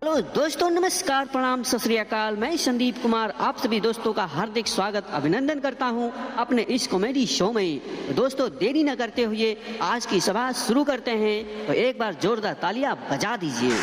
Hello दोस्तों, नमस्कार, प्रणाम, सत श्री अकाल। मैं संदीप कुमार आप सभी दोस्तों का हार्दिक स्वागत अभिनंदन करता हूं अपने इस कॉमेडी शो में। तो दोस्तों, देरी न करते हुए आज की सभा शुरू करते हैं। तो एक बार जोरदार तालियां बजा दीजिए।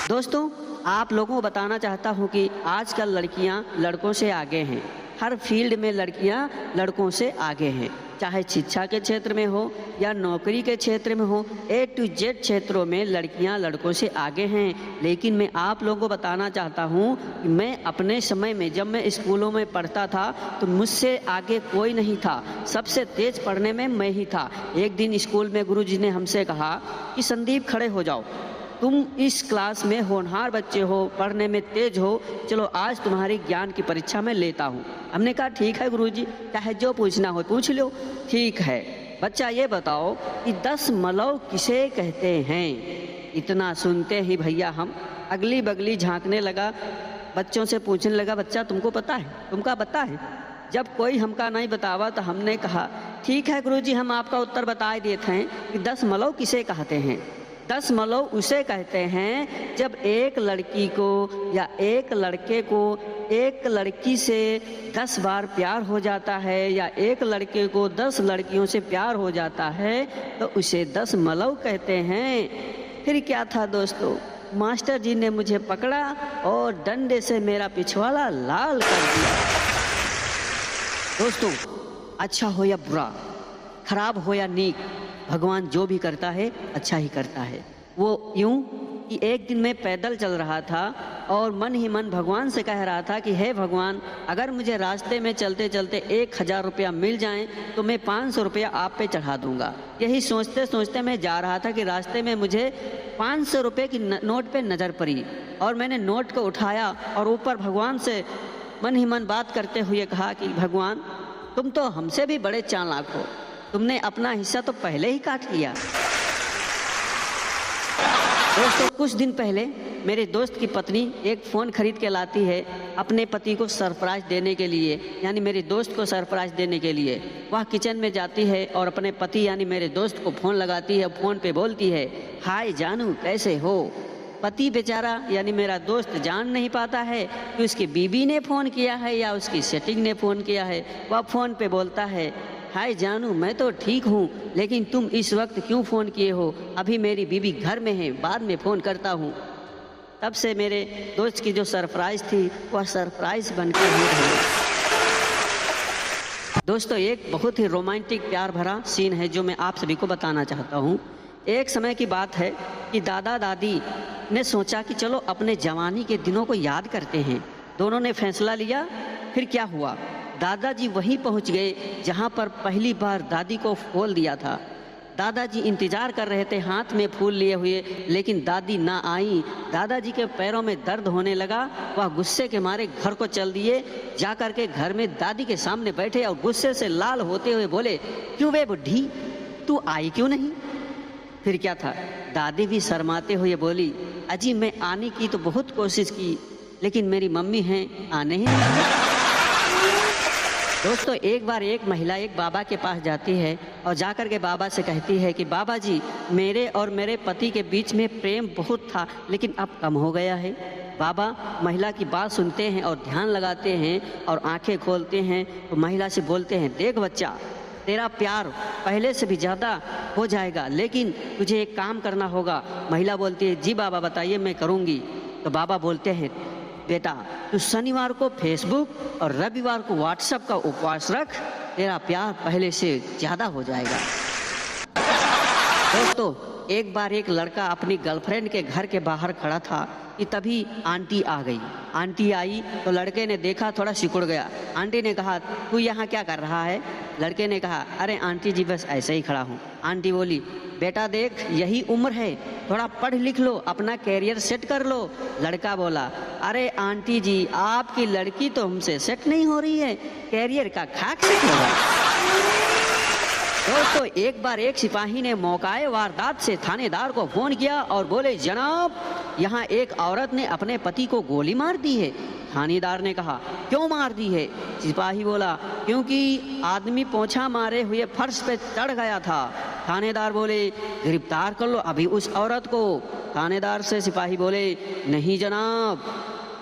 दोस्तों, आप लोगों को बताना चाहता हूं कि आजकल लड़कियां लड़कों से आगे हैं। हर फील्ड में लड़कियां लड़कों से आगे हैं, चाहे शिक्षा के क्षेत्र में हो या नौकरी के क्षेत्र में हो। A to Z क्षेत्रों में लड़कियां लड़कों से आगे हैं। लेकिन मैं आप लोगों को बताना चाहता हूं कि मैं अपने समय में जब मैं स्कूलों में पढ़ता था तो मुझसे आगे कोई नहीं था। सबसे तेज पढ़ने में मैं ही था। एक दिन स्कूल में गुरुजी ने हमसे कहा कि संदीप, खड़े हो जाओ, तुम इस क्लास में होनहार बच्चे हो, पढ़ने में तेज हो, चलो आज तुम्हारी ज्ञान की परीक्षा में लेता हूँ। हमने कहा ठीक है गुरुजी, चाहे जो पूछना हो पूछ लो। ठीक है बच्चा, ये बताओ कि 10 मलौ किसे कहते हैं। इतना सुनते ही भैया हम अगली बगली झांकने लगा, बच्चों से पूछने लगा, बच्चा तुमको पता है, तुमका पता है। जब कोई हमका नहीं बतावा तो हमने कहा ठीक है गुरुजी, हम आपका उत्तर बता देते हैं कि 10 मलौ किसे कहते हैं। 10 मलौ उसे कहते हैं जब एक लड़की को या एक लड़के को एक लड़की से 10 बार प्यार हो जाता है या एक लड़के को 10 लड़कियों से प्यार हो जाता है तो उसे 10 मलौ कहते हैं। फिर क्या था दोस्तों, मास्टर जी ने मुझे पकड़ा और डंडे से मेरा पिछवाड़ा लाल कर दिया। दोस्तों, अच्छा हो या बुरा, खराब हो या नीक, भगवान जो भी करता है अच्छा ही करता है। वो यूं कि एक दिन मैं पैदल चल रहा था और मन ही मन भगवान से कह रहा था कि हे भगवान, अगर मुझे रास्ते में चलते चलते 1000 रुपया मिल जाएं तो मैं 500 रुपया आप पे चढ़ा दूंगा। यही सोचते सोचते मैं जा रहा था कि रास्ते में मुझे 500 रुपये की नोट पे नज़र पड़ी और मैंने नोट को उठाया और ऊपर भगवान से मन ही मन बात करते हुए कहा कि भगवान, तुम तो हमसे भी बड़े चालाक हो, तुमने अपना हिस्सा तो पहले ही काट लिया। दोस्तों, कुछ दिन पहले मेरे दोस्त की पत्नी एक फ़ोन खरीद के लाती है अपने पति को सरप्राइज देने के लिए, यानी मेरे दोस्त को सरप्राइज देने के लिए। वह किचन में जाती है और अपने पति यानी मेरे दोस्त को फ़ोन लगाती है। फ़ोन पे बोलती है, हाय जानू, कैसे हो। पति बेचारा यानी मेरा दोस्त जान नहीं पाता है कि उसकी बीवी ने फ़ोन किया है या उसकी सेटिंग ने फ़ोन किया है। वह फ़ोन पे बोलता है, हाय जानू, मैं तो ठीक हूँ, लेकिन तुम इस वक्त क्यों फ़ोन किए हो। अभी मेरी बीवी घर में है, बाद में फ़ोन करता हूँ। तब से मेरे दोस्त की जो सरप्राइज़ थी वह सरप्राइज़ बन के ही रही। दोस्तों, एक बहुत ही रोमांटिक प्यार भरा सीन है जो मैं आप सभी को बताना चाहता हूँ। एक समय की बात है कि दादा दादी ने सोचा कि चलो अपने जवानी के दिनों को याद करते हैं। दोनों ने फैसला लिया। फिर क्या हुआ, दादाजी वहीं पहुंच गए जहां पर पहली बार दादी को फूल दिया था। दादाजी इंतजार कर रहे थे हाथ में फूल लिए हुए, लेकिन दादी ना आई। दादाजी के पैरों में दर्द होने लगा। वह गुस्से के मारे घर को चल दिए। जा कर के घर में दादी के सामने बैठे और गुस्से से लाल होते हुए बोले, क्यों बे बुढ़ी, तू आई क्यों नहीं। फिर क्या था, दादी भी शर्माते हुए बोली, अजी मैं आने की तो बहुत कोशिश की, लेकिन मेरी मम्मी हैं, आने ही नहीं। दोस्तों, एक बार एक महिला एक बाबा के पास जाती है और जाकर के बाबा से कहती है कि बाबा जी, मेरे और मेरे पति के बीच में प्रेम बहुत था, लेकिन अब कम हो गया है। बाबा महिला की बात सुनते हैं और ध्यान लगाते हैं और आंखें खोलते हैं तो महिला से बोलते हैं, देख बच्चा, तेरा प्यार पहले से भी ज़्यादा हो जाएगा, लेकिन तुझे एक काम करना होगा। महिला बोलती है, जी बाबा बताइए, मैं करूँगी। तो बाबा बोलते हैं, बेटा तू शनिवार को फेसबुक और रविवार को व्हाट्सएप का उपवास रख, तेरा प्यार पहले से ज़्यादा हो जाएगा। दोस्तों, एक बार एक लड़का अपनी गर्लफ्रेंड के घर के बाहर खड़ा था कि तभी आंटी आ गई। आंटी आई तो लड़के ने देखा, थोड़ा सिकुड़ गया। आंटी ने कहा, तू यहाँ क्या कर रहा है। लड़के ने कहा, अरे आंटी जी बस ऐसे ही खड़ा हूँ। आंटी बोली, बेटा देख, यही उम्र है, थोड़ा पढ़ लिख लो, अपना कैरियर सेट कर लो। लड़का बोला, अरे आंटी जी, आपकी लड़की तो हमसे सेट नहीं हो रही है, कैरियर का खाक सेट होगा। दोस्तों, एक बार एक सिपाही ने मौकाए वारदात से थानेदार को फोन किया और बोले, जनाब यहाँ एक औरत ने अपने पति को गोली मार दी है। थानेदार ने कहा, क्यों मार दी है। सिपाही बोला, क्योंकि आदमी पोंछा मारे हुए फर्श पे चढ़ गया था। थानेदार बोले गिरफ्तार कर लो अभी उस औरत को। थानेदार से सिपाही बोले नहीं जनाब,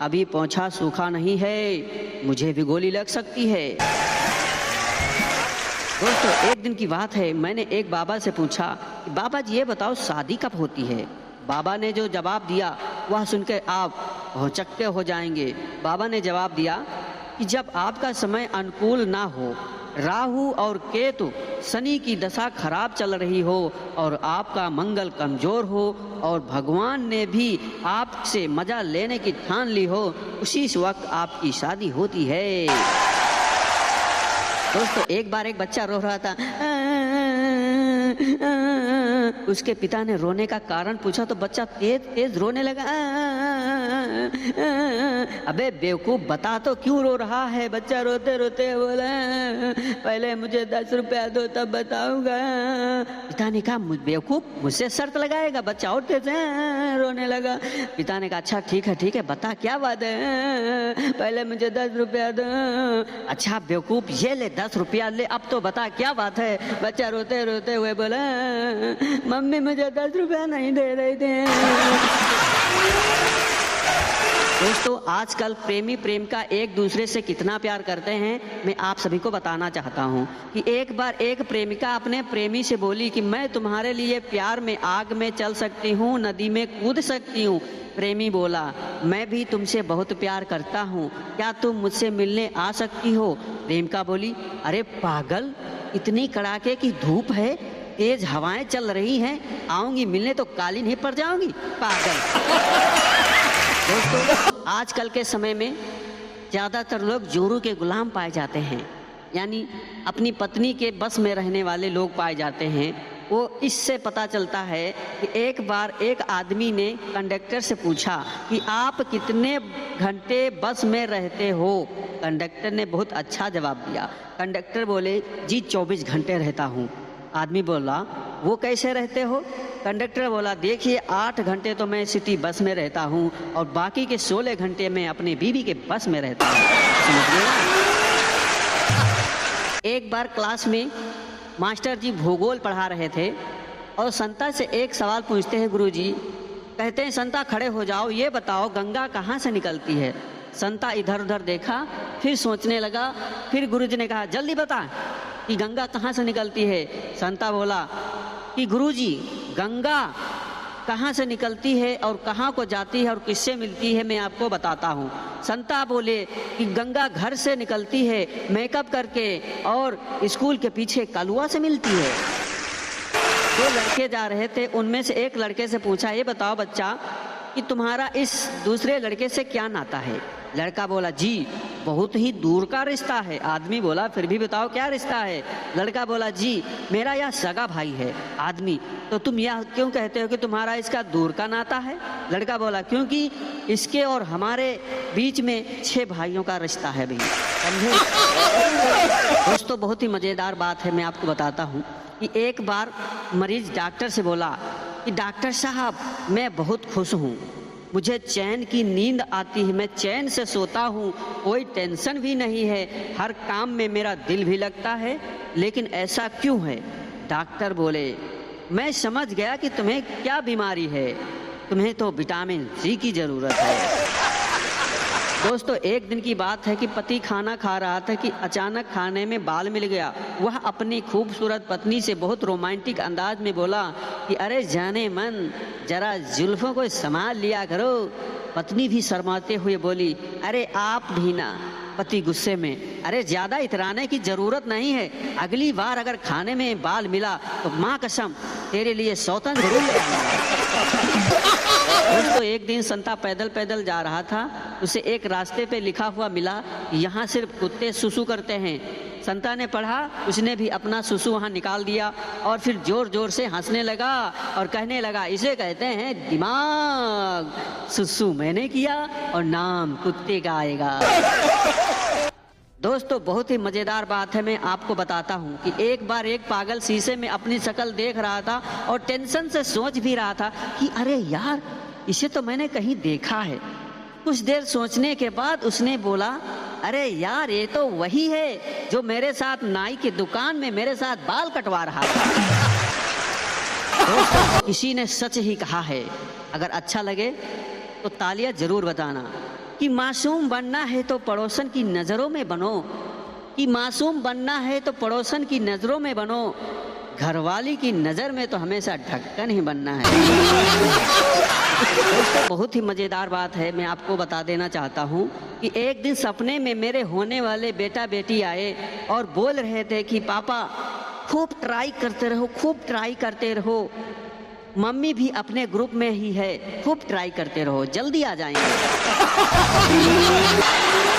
अभी पोंछा सूखा नहीं है, मुझे भी गोली लग सकती है। दोस्तों एक दिन की बात है, मैंने एक बाबा से पूछा कि बाबा जी ये बताओ शादी कब होती है। बाबा ने जो जवाब दिया वह सुनकर आप भौचक्के हो जाएंगे। बाबा ने जवाब दिया कि जब आपका समय अनुकूल ना हो, राहु और केतु शनि की दशा खराब चल रही हो और आपका मंगल कमजोर हो और भगवान ने भी आपसे मजा लेने की ठान ली हो, उसी वक्त आपकी शादी होती है। दोस्तों एक बार एक बच्चा रो रहा था, उसके पिता ने रोने का कारण पूछा तो बच्चा तेज तेज रोने लगा। अबे बेवकूफ बता तो क्यों रो रहा है। बच्चा रोते रोते बोला पहले मुझे 10 रुपया दो तब बताऊंगा। पिता ने कहा बेवकूफ मुझसे शर्त लगाएगा। बच्चा और तेज रोने लगा। पिता ने कहा अच्छा ठीक है बता क्या बात है। पहले मुझे 10 रुपया दो। अच्छा बेवकूफ ये ले 10 रुपया ले, अब तो बता क्या बात है। बच्चा रोते रोते हुए बोला मम्मी मुझे 10 रुपया नहीं दे रही थी। दोस्तों आजकल प्रेमी प्रेम का एक दूसरे से कितना प्यार करते हैं मैं आप सभी को बताना चाहता हूं कि एक बार एक प्रेमिका अपने प्रेमी से बोली कि मैं तुम्हारे लिए प्यार में आग में चल सकती हूं, नदी में कूद सकती हूं। प्रेमी बोला मैं भी तुमसे बहुत प्यार करता हूं, क्या तुम मुझसे मिलने आ सकती हो। प्रेमिका बोली अरे पागल, इतनी कड़ाके की धूप है, तेज हवाएं चल रही हैं, आऊंगी मिलने तो काली नहीं पड़ जाऊंगी पागल। दोस्तों आजकल के समय में ज़्यादातर लोग जोरू के गुलाम पाए जाते हैं, यानी अपनी पत्नी के बस में रहने वाले लोग पाए जाते हैं। वो इससे पता चलता है कि एक बार एक आदमी ने कंडक्टर से पूछा कि आप कितने घंटे बस में रहते हो। कंडक्टर ने बहुत अच्छा जवाब दिया। कंडक्टर बोले जी 24 घंटे रहता हूँ। आदमी बोला वो कैसे रहते हो। कंडक्टर बोला देखिए 8 घंटे तो मैं सिटी बस में रहता हूँ और बाकी के 16 घंटे मैं अपनी बीवी के बस में रहता हूँ। एक बार क्लास में मास्टर जी भूगोल पढ़ा रहे थे और संता से एक सवाल पूछते हैं गुरुजी। कहते हैं संता खड़े हो जाओ, ये बताओ गंगा कहाँ से निकलती है। संता इधर उधर देखा, फिर सोचने लगा, फिर गुरुजी ने कहा जल्दी बता कि गंगा कहाँ से निकलती है। संता बोला कि गुरुजी गंगा कहाँ से निकलती है और कहाँ को जाती है और किससे मिलती है मैं आपको बताता हूँ। संता बोले कि गंगा घर से निकलती है मेकअप करके और स्कूल के पीछे कलुआ से मिलती है। 2 लड़के जा रहे थे, उनमें से एक लड़के से पूछा ये बताओ बच्चा कि तुम्हारा इस दूसरे लड़के से क्या नाता है। लड़का बोला जी बहुत ही दूर का रिश्ता है। आदमी बोला फिर भी बताओ क्या रिश्ता है। लड़का बोला जी मेरा यह सगा भाई है। आदमी तो तुम यह क्यों कहते हो कि तुम्हारा इसका दूर का नाता है। लड़का बोला क्योंकि इसके और हमारे बीच में 6 भाइयों का रिश्ता है भैया, समझे। दोस्तों बहुत ही मज़ेदार बात है, मैं आपको बताता हूँ कि एक बार मरीज डॉक्टर से बोला कि डॉक्टर साहब मैं बहुत खुश हूँ, मुझे चैन की नींद आती है, मैं चैन से सोता हूँ, कोई टेंशन भी नहीं है, हर काम में मेरा दिल भी लगता है, लेकिन ऐसा क्यों है। डॉक्टर बोले मैं समझ गया कि तुम्हें क्या बीमारी है, तुम्हें तो विटामिन सी की ज़रूरत है। दोस्तों एक दिन की बात है कि पति खाना खा रहा था कि अचानक खाने में बाल मिल गया। वह अपनी खूबसूरत पत्नी से बहुत रोमांटिक अंदाज में बोला कि अरे जाने मन जरा जुल्फों को संभाल लिया करो। पत्नी भी शर्माते हुए बोली अरे आप भी ना। पति गुस्से में अरे ज़्यादा इतराने की ज़रूरत नहीं है, अगली बार अगर खाने में बाल मिला तो माँ कसम तेरे लिए सौतन जरूर ले आऊंगा। दोस्तों एक दिन संता पैदल पैदल जा रहा था, उसे एक रास्ते पे लिखा हुआ मिला यहाँ सिर्फ कुत्ते सुसु करते हैं। संता ने पढ़ा, उसने भी अपना सुसु वहाँ निकाल दिया और फिर जोर जोर से हंसने लगा और कहने लगा इसे कहते हैं दिमाग, सुसु मैंने किया और नाम कुत्ते का आएगा। दोस्तों बहुत ही मज़ेदार बात है, मैं आपको बताता हूँ कि एक बार एक पागल शीशे में अपनी शक्ल देख रहा था और टेंशन से सोच भी रहा था कि अरे यार इसे तो मैंने कहीं देखा है। कुछ देर सोचने के बाद उसने बोला अरे यार ये तो वही है जो मेरे साथ नाई की दुकान में मेरे साथ बाल कटवा रहा था। दोस्तों किसी ने सच ही कहा है, अगर अच्छा लगे तो तालियां जरूर बताना, कि मासूम बनना है तो पड़ोसन की नजरों में बनो, कि मासूम बनना है तो पड़ोसन की नजरों में बनो, घरवाली की नजर में तो हमेशा ढक्कन ही बनना है। दोस्तों बहुत ही मजेदार बात है, मैं आपको बता देना चाहता हूँ कि एक दिन सपने में मेरे होने वाले बेटा बेटी आए और बोल रहे थे कि पापा खूब ट्राई करते रहो, खूब ट्राई करते रहो, मम्मी भी अपने ग्रुप में ही है, खूब ट्राई करते रहो, जल्दी आ जाएंगे।